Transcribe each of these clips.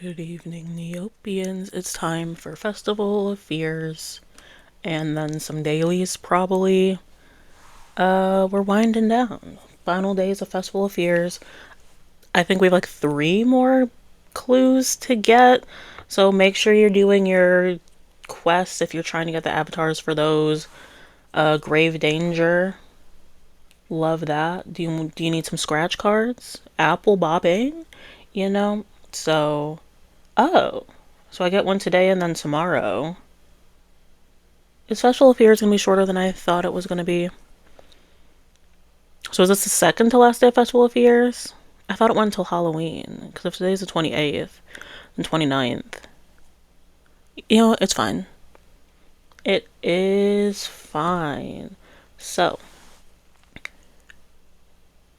Good evening, Neopians. It's time for Festival of Fears and then some dailies, probably. We're winding down. Final days of Festival of Fears. I think we have like 3 more clues to get, so make sure you're doing your quests if you're trying to get the avatars for those. Grave Danger. Love that. Do you need some scratch cards? Apple bobbing? You know? So, oh. So I get one today and then tomorrow. Is Festival of Fear is going to be shorter than I thought it was going to be. So is this the second to last day of Festival of Fears? I thought it went until Halloween. Because if today's the 28th and 29th. You know, it's fine. It is fine. So,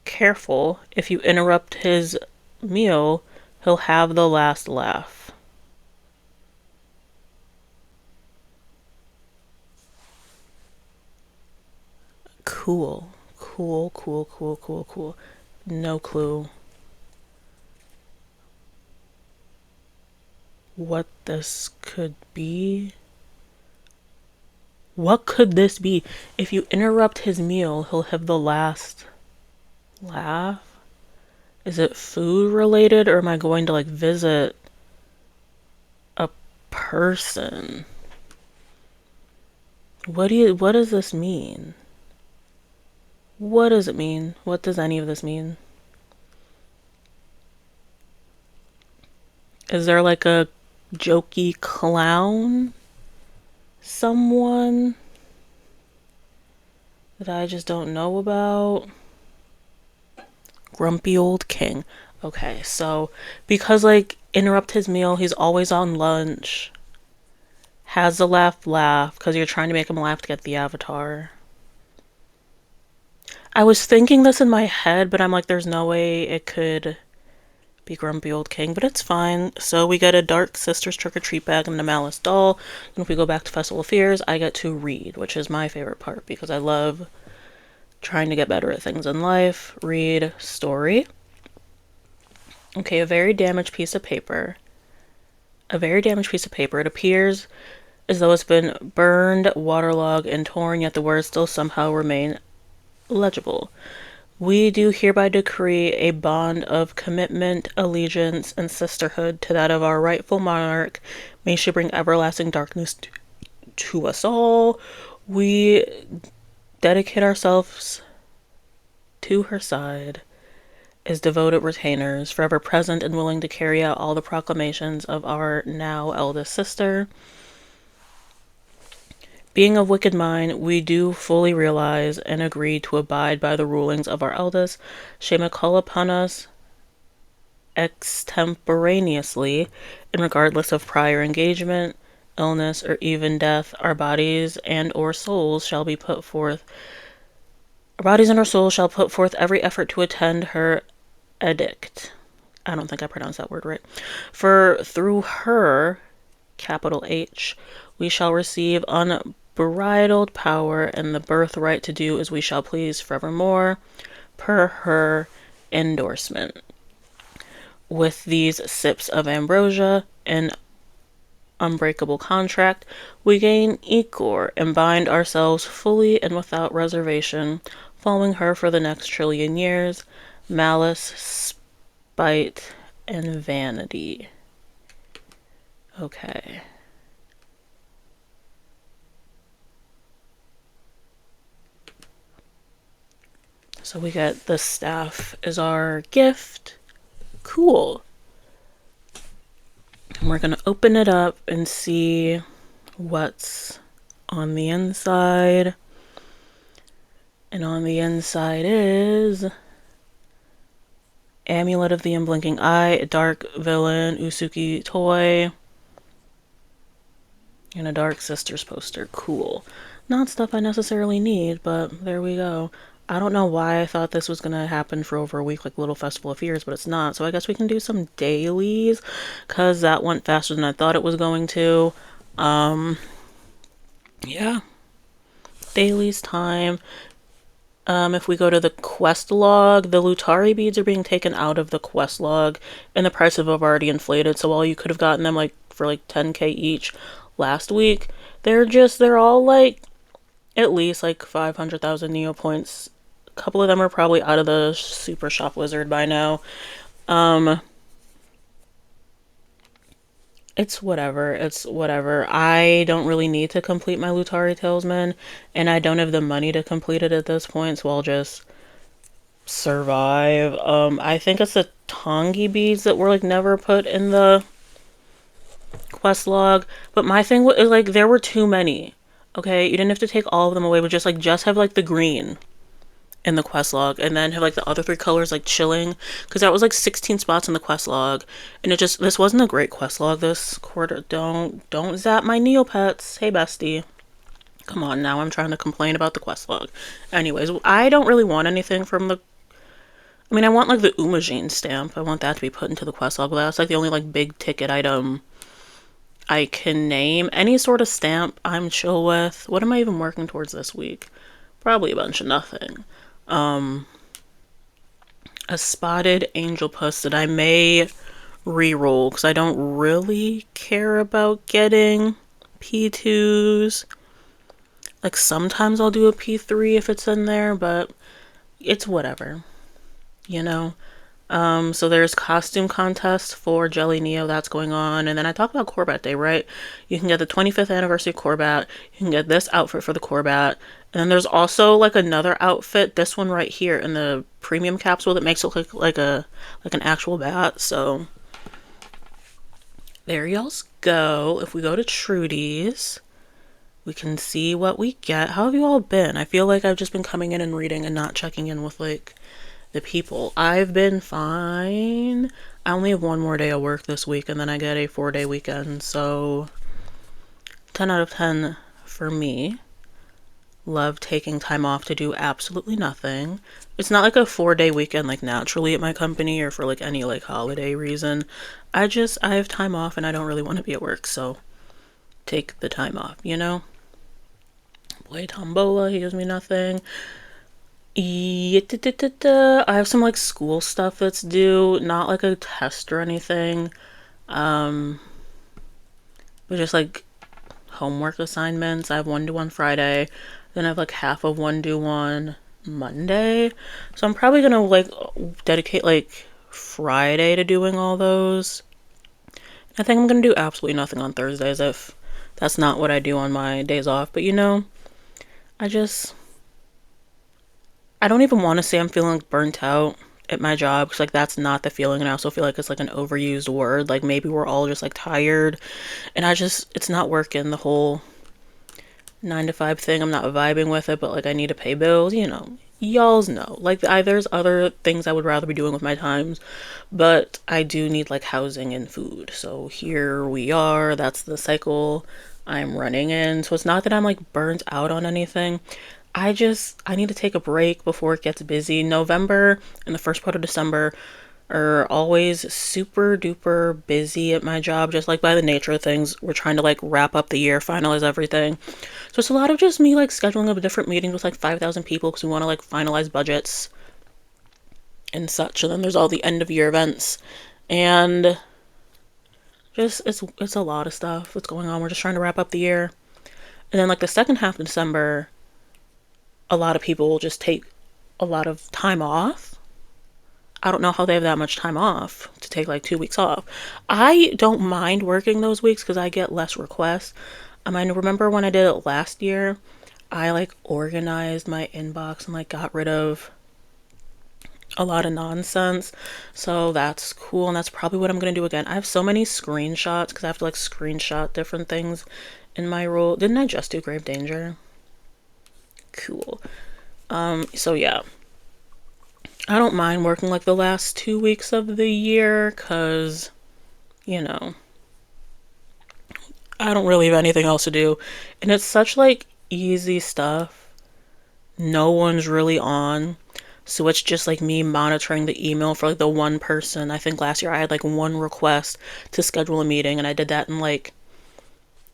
careful. If you interrupt his meal, he'll have the last laugh. Cool. Cool. No clue what this could be. What could this be? If you interrupt his meal, he'll have the last laugh. Is it food related, or am I going to like visit a person? What does this mean? What does it mean? What does any of this mean? Is there like a jokey clown? Someone that I just don't know about? Grumpy old king. Okay, so because like interrupt his meal, he's always on lunch. Has the laugh because you're trying to make him laugh to get the avatar. I was thinking this in my head, but I'm like, there's no way it could be Grumpy Old King, but it's fine. So we get a Dark Sisters trick-or-treat bag and a Malice doll. And if we go back to Festival of Fears, I get to read, which is my favorite part because I love trying to get better at things in life. Read story. Okay, a very damaged piece of paper. It appears as though it's been burned, waterlogged, and torn, yet the words still somehow remain legible. We do hereby decree a bond of commitment, allegiance, and sisterhood to that of our rightful monarch. May she bring everlasting darkness to us all. We dedicate ourselves to her side as devoted retainers, forever present and willing to carry out all the proclamations of our now eldest sister. Being of wicked mind, we do fully realize and agree to abide by the rulings of our eldest. She may call upon us extemporaneously, and regardless of prior engagement, illness, or even death, our bodies and our souls shall put forth every effort to attend her edict. I don't think I pronounced that word right. For through her, capital H, we shall receive unbridled power and the birthright to do as we shall please forevermore, per her endorsement. With these sips of ambrosia and unbreakable contract, we gain ichor and bind ourselves fully and without reservation, following her for the next trillion years. Malice, spite, and vanity. Okay. So we get the staff as our gift. Cool. And we're going to open it up and see what's on the inside. And on the inside is Amulet of the Unblinking Eye, Dark Villain, Usuki toy, and a Dark Sisters poster. Cool. Not stuff I necessarily need, but there we go. I don't know why I thought this was going to happen for over a week, like Little Festival of Fears, but it's not. So I guess we can do some dailies, because that went faster than I thought it was going to. Yeah. Dailies time. If we go to the quest log, the Lutari beads are being taken out of the quest log, and the prices have already inflated. So while you could have gotten them like for like 10k each last week, they're all like at least like 500,000 neo points. A couple of them are probably out of the super shop wizard by now. Um, it's whatever. It's whatever. I don't really need to complete my Lutari Talisman, and I don't have the money to complete it at this point, so I'll just survive. I think it's the Tongi beads that were like never put in the quest log. But my thing was like there were too many. Okay, you didn't have to take all of them away, but just have like the green in the quest log, and then have like the other three colors like chilling, because that was like 16 spots in the quest log, and this wasn't a great quest log this quarter. Don't zap my neopets. Hey bestie. Come on now, I'm trying to complain about the quest log. Anyways, I don't really want anything from the I mean, I want like the Umajin stamp. I want that to be put into the quest log. But that's like the only like big ticket item I can name. Any sort of stamp I'm chill with. What am I even working towards this week? Probably a bunch of nothing. A spotted angel puss that I may re-roll because I don't really care about getting P2s. Like sometimes I'll do a P3 if it's in there, but it's whatever, you know? So there's costume contest for Jelly Neo that's going on, and then I talked about Corbat Day, right? You can get the 25th anniversary Corbat. You can get this outfit for the Corbat, and then there's also like another outfit, this one right here in the premium capsule that makes it look like an actual bat. So there y'all's go. If we go to Trudy's, we can see what we get. How have you all been? I feel like I've just been coming in and reading and not checking in with like the people. I've been fine. I only have one more day of work this week, and then I get a 4-day weekend, so 10 out of 10 for me. Love taking time off to do absolutely nothing. It's not like a 4-day weekend like naturally at my company or for like any like holiday reason. I have time off and I don't really want to be at work, so take the time off, you know? Play Tombola, he gives me nothing. I have some like school stuff that's due, not like a test or anything, but just like homework assignments. I have one due on Friday, then I have like half of one due on Monday, so I'm probably gonna like dedicate like Friday to doing all those. I think I'm gonna do absolutely nothing on Thursdays if that's not what I do on my days off, but you know, I just I don't even want to say I'm feeling burnt out at my job because like that's not the feeling, and I also feel like it's like an overused word. Like maybe we're all just like tired, and it's not working. The whole 9 to 5 thing, I'm not vibing with it, but like I need to pay bills, you know. Y'all's know. Like there's other things I would rather be doing with my times, but I do need like housing and food. So here we are. That's the cycle I'm running in. So it's not that I'm like burnt out on anything. I need to take a break before it gets busy. November and the first part of December are always super duper busy at my job, just like by the nature of things. We're trying to like wrap up the year, finalize everything. So it's a lot of just me like scheduling up different meetings with like 5,000 people because we want to like finalize budgets and such. And then there's all the end of year events, and just it's a lot of stuff that's going on. We're just trying to wrap up the year. And then like the second half of December, a lot of people will just take a lot of time off. I don't know how they have that much time off to take like 2 weeks off. I don't mind working those weeks because I get less requests. I mean, remember when I did it last year? I like organized my inbox and like got rid of a lot of nonsense. So that's cool, and that's probably what I'm gonna do again. I have so many screenshots because I have to like screenshot different things in my role. Didn't I just do Grave Danger? Cool. So yeah, I don't mind working like the last 2 weeks of the year because, you know, I don't really have anything else to do, and it's such like easy stuff. No one's really on, so it's just like me monitoring the email for like the one person. I think last year I had like one request to schedule a meeting, and I did that in like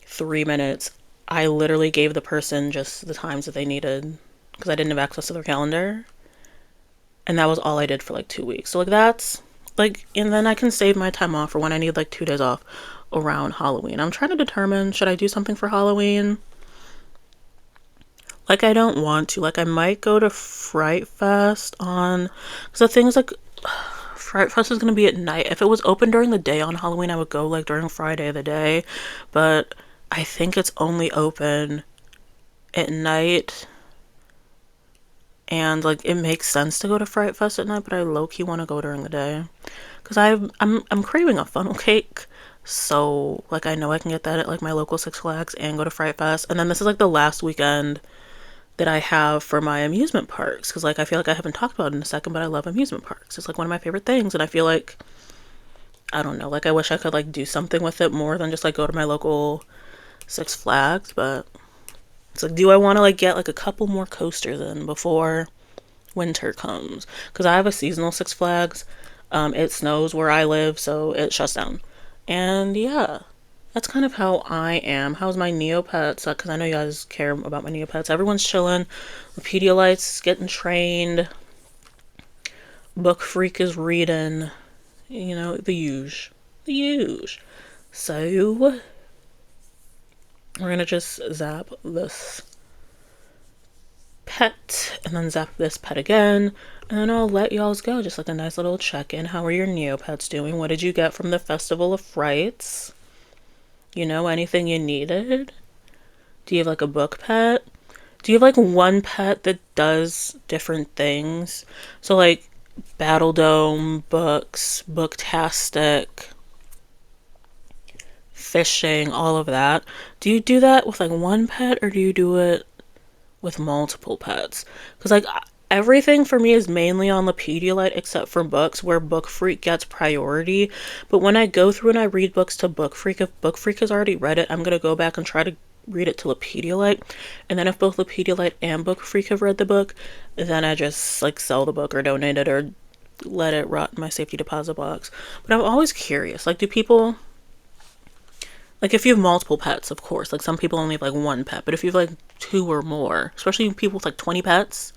3 minutes. I literally gave the person just the times that they needed because I didn't have access to their calendar. And that was all I did for like 2 weeks. So like that's like, and then I can save my time off for when I need like 2 days off around Halloween. I'm trying to determine, should I do something for Halloween? Like I don't want to. Like I might go to Fright Fest on, because the thing is like, Fright Fest is gonna be at night. If it was open during the day on Halloween, I would go like during Friday of the day. But I think it's only open at night. And like it makes sense to go to Fright Fest at night, but I low key want to go during the day because I'm craving a funnel cake. So like I know I can get that at like my local Six Flags and go to Fright Fest. And then this is like the last weekend that I have for my amusement parks because like I feel like I haven't talked about it in a second, but I love amusement parks. It's like one of my favorite things, and I feel like I don't know, like I wish I could like do something with it more than just like go to my local Six Flags, but it's like, do I want to like get like a couple more coasters in before winter comes? Because I have a seasonal Six Flags. It snows where I live, so it shuts down. And yeah, that's kind of how I am. How's my neopets? Because I know you guys care about my neopets. Everyone's chilling. The Pedialyte's getting trained. Book Freak is reading. You know, the huge. The huge. So, we're gonna just zap this pet and then zap this pet again, and then I'll let y'all's go. Just like a nice little check-in. How are your neopets doing? What did you get from the Festival of Frights? You know, anything you needed? Do you have like a book pet? Do you have like one pet that does different things? So like Battle Dome, books, Booktastic, fishing, all of that. Do you do that with like one pet, or do you do it with multiple pets? Because like everything for me is mainly on the Pedialyte except for books, where Book Freak gets priority. But when I go through and I read books to Book Freak, if Book Freak has already read it, I'm gonna go back and try to read it to a Pedialyte. And then if both the Pedialyte and Book Freak have read the book, then I just like sell the book or donate it or let it rot in my safety deposit box. But I'm always curious, like, do people, like, if you have multiple pets, of course, like some people only have like one pet, but if you have like two or more, especially people with like 20 pets,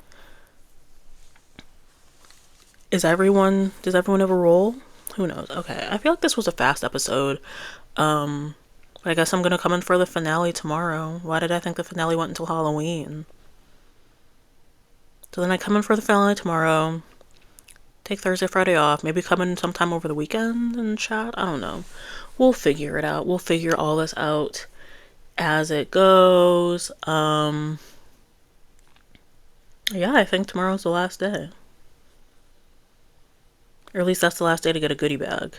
does everyone have a role? Who knows? Okay, I feel like this was a fast episode. um I guess I'm gonna come in for the finale tomorrow. Why did I think the finale went until Halloween? So then I come in for the finale tomorrow, take Thursday, Friday off, maybe come in sometime over the weekend and chat. I don't know, we'll figure it out. We'll figure all this out as it goes. Yeah, I think tomorrow's the last day, or at least that's the last day to get a goodie bag.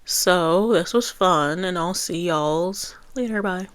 So this was fun, and I'll see y'all's later. Bye.